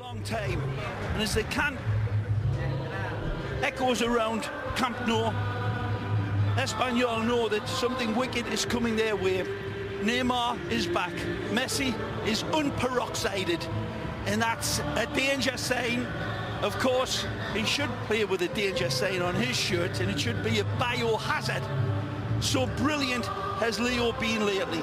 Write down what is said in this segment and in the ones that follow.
long time, and as the can echoes around Camp Nou, Espanyol know that something wicked is coming their way. Neymar is back. Messi is unperoxided, and that's a danger sign. Of course, he should play with a danger sign on his shirt, and it should be a biohazard. So brilliant has Leo been lately.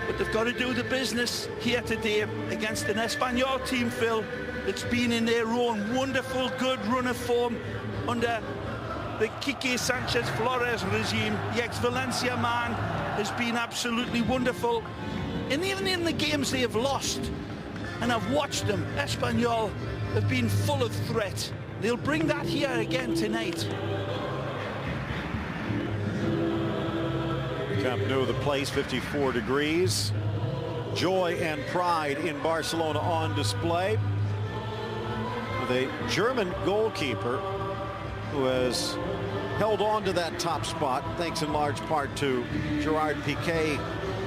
But they've got to do the business here today against an Espanyol team, Phil, that's been in their own wonderful, good run of form under the Quique Sanchez Flores regime. The ex-Valencia man has been absolutely wonderful. And even in the games they have lost, and I've watched them, Espanyol have been full of threat. They'll bring that here again tonight. Camp Nou, the place, 54 degrees. Joy and pride in Barcelona on display. With a German goalkeeper who has held on to that top spot, thanks in large part to Gerard Piqué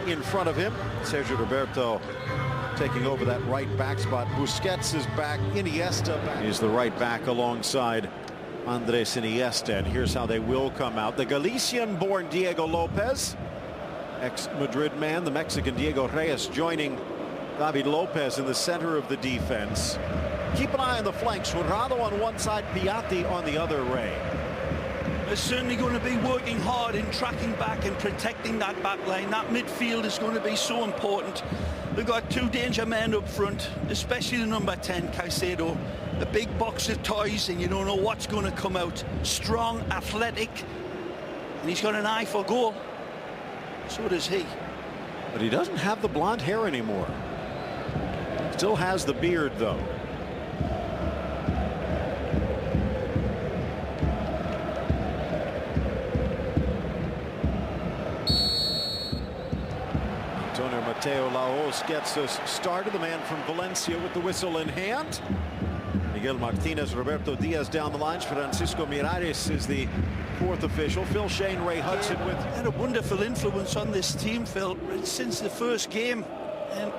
in front of him. Sergio Roberto taking over that right back spot. Busquets is back, Iniesta back. He's the right back alongside Andres Iniesta, and here's how they will come out. The Galician-born Diego Lopez, ex-Madrid man, the Mexican Diego Reyes joining David Lopez in the center of the defense. Keep an eye on the flanks. Jurado on one side, Piatti on the other, Ray. They're certainly going to be working hard in tracking back and protecting that back line. That midfield is going to be so important. They've got two danger men up front, especially the number 10, Caicedo. A big box of toys, and you don't know what's going to come out. Strong, athletic, and he's got an eye for goal. So does he. But he doesn't have the blonde hair anymore. Still has the beard, though. Antonio Mateo Laos gets us started, the man from Valencia with the whistle in hand. Miguel Martinez, Roberto Diaz down the lines. Francisco Mirares is the fourth official. Phil Shane, Ray Hudson with... Had a wonderful influence on this team, Phil, since the first game. And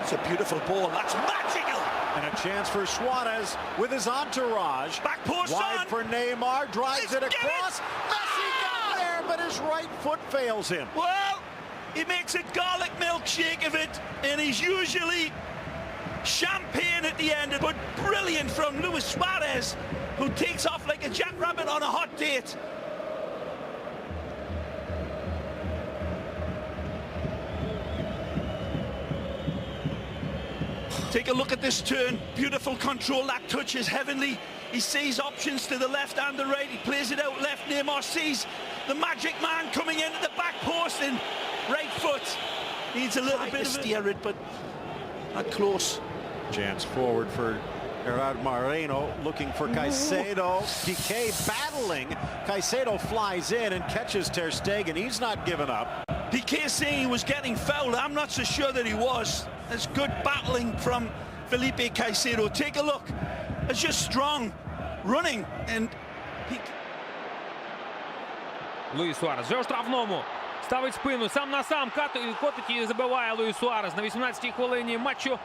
it's a beautiful ball. That's magical! And a chance for Suarez with his entourage. Back post wide on. for Neymar, drives it across. Messi got there, but his right foot fails him. Well, he makes a garlic milkshake of it, and he's usually champagne at the end, but brilliant from Luis Suarez, who takes off like a jackrabbit on a hot date. Take a look at this turn. Beautiful control. That touch is heavenly. He sees options to the left and the right. He plays it out left. Neymar sees the magic man coming in at the back post, and right foot needs a little bit of steer it, but not close. Chance forward for Gerard Moreno, looking for Caicedo. Piqué battling. Caicedo flies in and catches Ter Stegen. He's not giving up. Piqué saying he was getting fouled. I'm not so sure that he was. That's good battling from Felipe Caicedo. Take a look. It's just strong running, and Луїс Суарес вже у штрафному. Ставить спину сам на сам. Котить і забиває Луїс Суарес на 18-й хвилині матчу.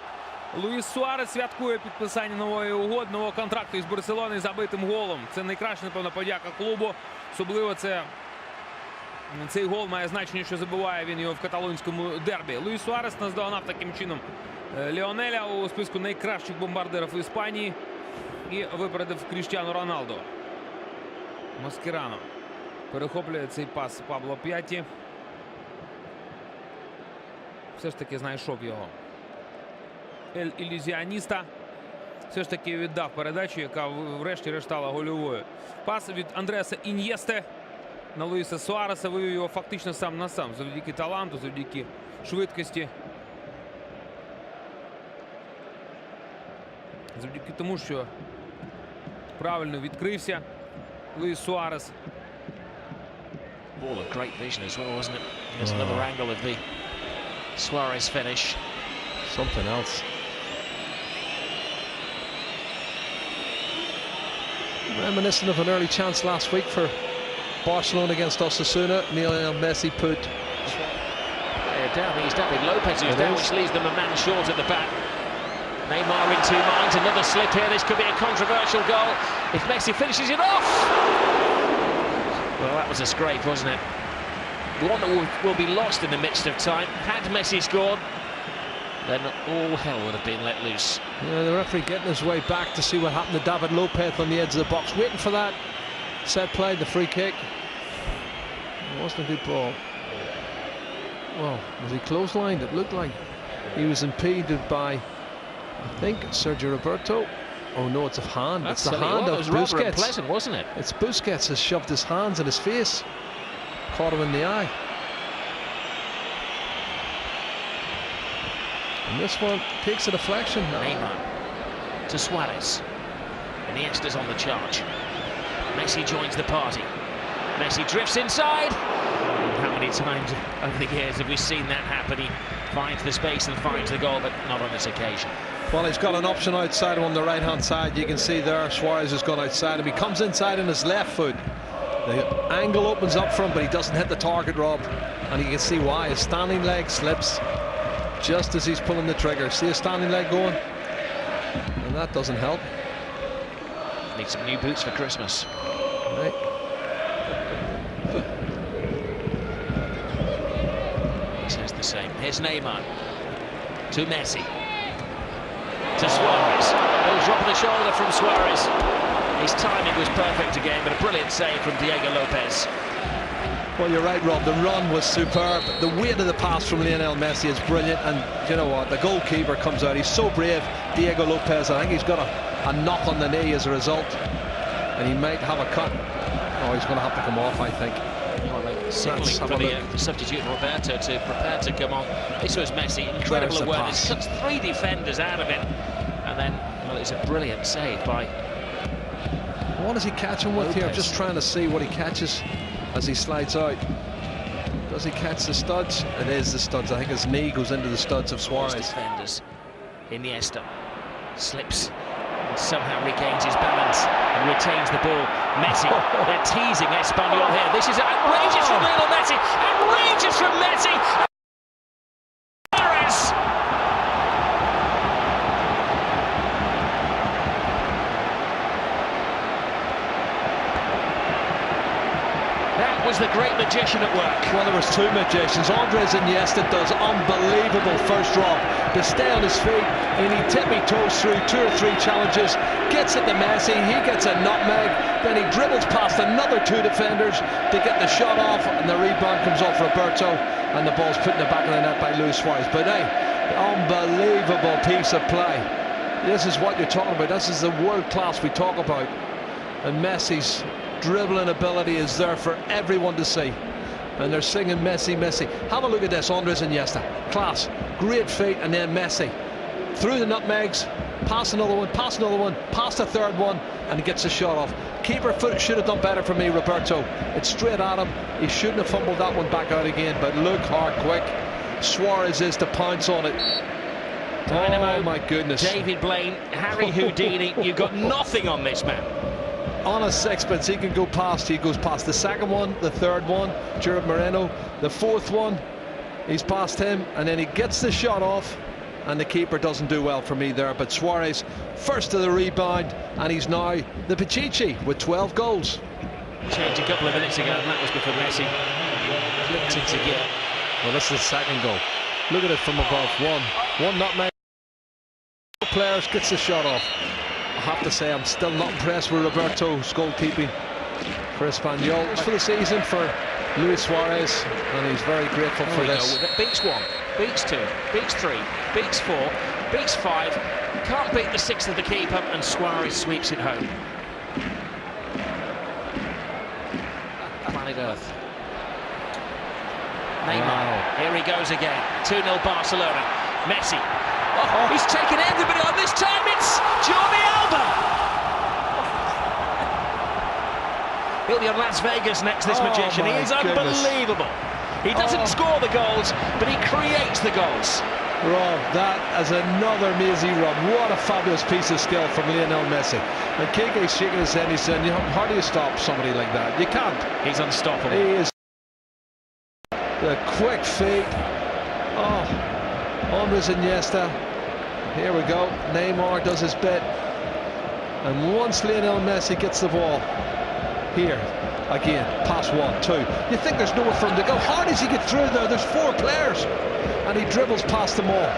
Луїс Суарес святкує підписання нової угоди, нового контракту із Барселони забитим голом. Це найкраща, напевно, подяка клубу. Особливо цей гол має значення, що забиває він його в каталонському дербі. Луїс Суарес наздогнав таким чином Ліонеля у списку найкращих бомбардирів Іспанії і випередив Кріштіану Роналдо. Маскерано перехоплює цей пас Пабло П'ятті. Все ж таки знайшов його Ель-Ілюзіоніста. Все ж таки віддав передачу, яка врешті-решт стала гольовою. Пас від Андреса Ін'єсте на Луїса Суареса, вивів його фактично сам на сам. Завдяки таланту, завдяки швидкості. Завдяки тому, що правильно відкрився Луїс Суарес. Ball, a great vision as well, wasn't it? Here's another angle of the Suarez finish. Something else. Reminiscent of an early chance last week for Barcelona against Osasuna. Lionel Messi put. Down, he's David Lopez who's down, which leaves them a man short at the back. Neymar in two minds, another slip here. This could be a controversial goal if Messi finishes it off. Well, that was a scrape, wasn't it? One that will be lost in the midst of time. Had Messi scored, then all hell would have been let loose. Yeah, the referee getting his way back to see what happened to David Lopez on the edge of the box, waiting for that set play, the free kick. It wasn't a good ball. Well, was he clotheslined? It looked like he was impeded by, I think, Sergio Roberto. Oh no, it's a hand. That's it's the silly. hand Well, of it was rather Busquets. unpleasant, wasn't it? It's Busquets has shoved his hands in his face, caught him in the eye. And this one takes a deflection. Neymar to Suarez. Iniesta's on the charge. Messi joins the party. Messi drifts inside. How many times over the years have we seen that happen? He finds the space and finds the goal, but not on this occasion. Well, he's got an option outside him on the right hand side. You can see there Suarez has gone outside him. He comes inside on his left foot. The angle opens up for him, but he doesn't hit the target, Rob. And you can see why. His standing leg slips just as he's pulling the trigger. See his standing leg going? And that doesn't help. Need some new boots for Christmas. Right. He says the same. Here's Neymar to Messi to Suarez. A little drop of the shoulder from Suarez. His timing was perfect again, but a brilliant save from Diego Lopez. Well, you're right, Rob. The run was superb. The weight of the pass from Lionel Messi is brilliant. And you know what? The goalkeeper comes out. He's so brave. Diego Lopez, I think he's got a knock on the knee as a result. And he might have a cut. Oh, he's going to have to come off, I think. Well, signaling for the substitute Roberto to prepare to come on. This was Messi. Incredible awareness. Cuts three defenders out of it. And then, well, it's a brilliant save by... What is he catching with here? I'm just trying to see what he catches as he slides out. Does he catch the studs? It is the studs. I think his knee goes into the studs of Suarez. Defenders. Iniesta slips and somehow regains his balance and retains the ball. Messi, they're teasing Espanyol here. This is outrageous from Lionel Messi. Outrageous from Messi. Suarez. That was the great magician at work. Well, there was two magicians. Andres Iniesta does unbelievable first drop to stay on his feet, and he tippy-toes through 2 or 3 challenges, gets it to Messi, he gets a nutmeg, then he dribbles past another 2 defenders to get the shot off, and the rebound comes off Roberto, and the ball's put in the back of the net by Luis Suarez. But hey, unbelievable piece of play. This is what you're talking about. This is the world class we talk about, and Messi's dribbling ability is there for everyone to see, and they're singing Messi, Messi. Have a look at this. Andres Iniesta, class, great feat, and then Messi through the nutmegs, past another one, past a third one, and he gets the shot off. Keeper should have done better for me, Roberto. It's straight at him. He shouldn't have fumbled that one back out again, but look how quick Suarez is to pounce on it. Dynamo, oh my goodness. David Blaine, Harry Houdini, you've got nothing on this man. On a sixpence, he can go past. He goes past the second one, the third one, Gerard Moreno, the fourth one, he's past him, and then he gets the shot off, and the keeper doesn't do well for me there. But Suarez first to the rebound, and he's now the Pichichi with 12 goals. Changed a couple of minutes ago, and that was before Messi flipped into gear. Well, this is the second goal. Look at it from above. One nutmeg. Players gets the shot off. I have to say, I'm still not impressed with Roberto's goalkeeping for Espanyol. It's for the season for Luis Suarez, and he's very grateful for this. Beats 1, beats 2, beats 3, beats 4, beats 5. Can't beat the 6th of the keeper, and Suarez sweeps it home. Planet Earth. Neymar, here he goes again. 2-0 Barcelona. Messi. Oh, he's taken everybody on. This time it's Jordi Alba. He'll be on Las Vegas next, this magician. He is unbelievable. He doesn't score the goals, but he creates the goals. Rob, that is another amazing run. What a fabulous piece of skill from Lionel Messi. And Kike's shaking his head. He's saying, how do you stop somebody like that? You can't. He's unstoppable. He is. The quick feet. Oh, Andres Iniesta. Here we go. Neymar does his bit. And once Lionel Messi gets the ball, here, again, pass 1, 2. You think there's nowhere for him to go. How does he get through there? There's 4 players. And he dribbles past them all.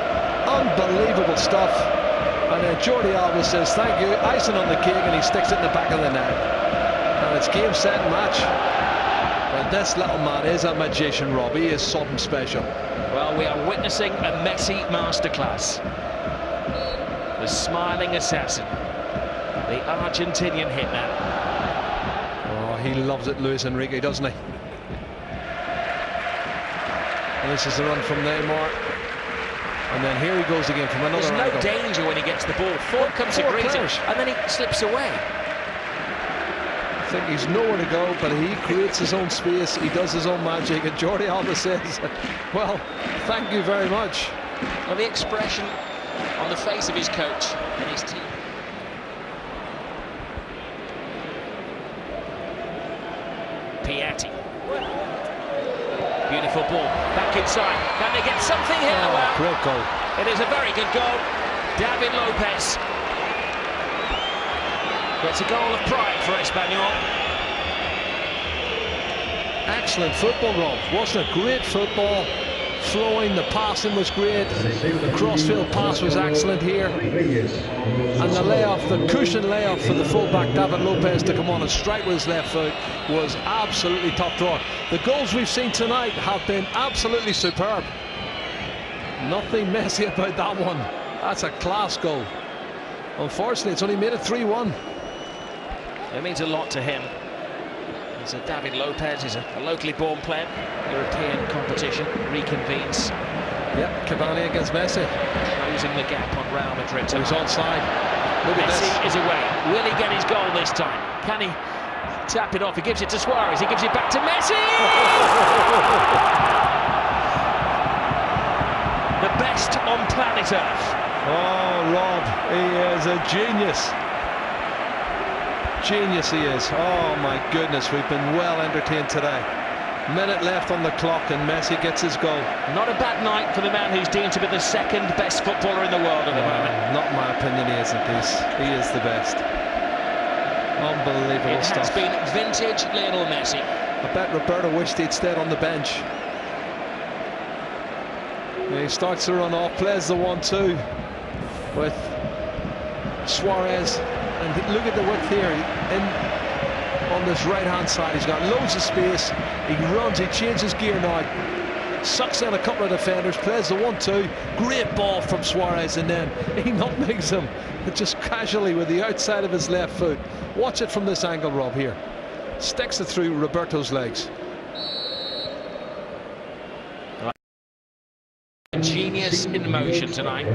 Unbelievable stuff. And then Jordi Alba says, thank you, icing on the cake, and he sticks it in the back of the net. And it's game, set, and match. But this little man is a magician, Rob. He is something special. Well, we are witnessing a Messi masterclass. The smiling assassin. The Argentinian hitman. Oh, he loves it, Luis Enrique, doesn't he? And this is the run from Neymar. And then here he goes again from another angle. There's no danger when he gets the ball. Ford comes to greet him, and then he slips away. I think he's nowhere to go, but he creates his own space. He does his own magic. And Jordi Alba says, well, thank you very much. Well, the expression on the face of his coach and his team. Piatti. Beautiful ball, back inside. Can they get something here? Oh, well, great goal. It is a very good goal. David Lopez gets a goal of pride for Espanyol. Excellent football, Rob. Wasn't it great football? Flowing, the passing was great. The crossfield pass was excellent here. And the layoff, the cushion layoff for the fullback David Lopez to come on and strike with his left foot was absolutely top drawer. The goals we've seen tonight have been absolutely superb. Nothing messy about that one. That's a class goal. Unfortunately, it's only made it 3-1. It means a lot to him. He's a David Lopez, he's a locally born player. European competition reconvenes. Yep, Cavani against Messi. Closing the gap on Real Madrid tonight. He's onside. Look at Messi this. is away. Will he get his goal this time? Can he tap it off? He gives it to Suarez. He gives it back to Messi! The best on planet Earth. Oh, Rob, he is a genius. Genius he is. Oh my goodness, we've been well entertained today. Minute left on the clock and Messi gets his goal. Not a bad night for the man who's deemed to be the second best footballer in the world at the moment. Not in my opinion, he isn't. He is the best. Unbelievable stuff. It has been vintage Lionel Messi. I bet Roberto wished he'd stayed on the bench. He starts to run off, plays the 1-2 with Suarez. And look at the width here on this right-hand side. He's got loads of space. He runs, he changes gear now. Sucks in a couple of defenders, plays the 1-2. Great ball from Suarez, and then he nutmegs him just casually with the outside of his left foot. Watch it from this angle, Rob, here. Sticks it through Roberto's legs. Genius in motion tonight.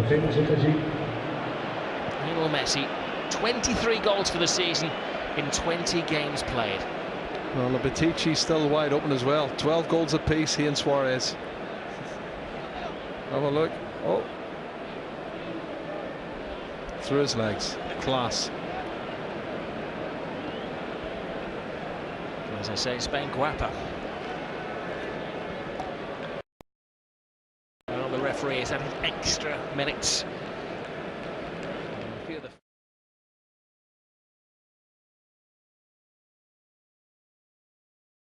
Lionel Messi, 23 goals for the season in 20 games played. Well, Lopetici's still wide open as well. 12 goals apiece, he and Suarez. Have a look. Oh. Through his legs. Class. As I say, Spain guapa. Well, the referee is adding extra minutes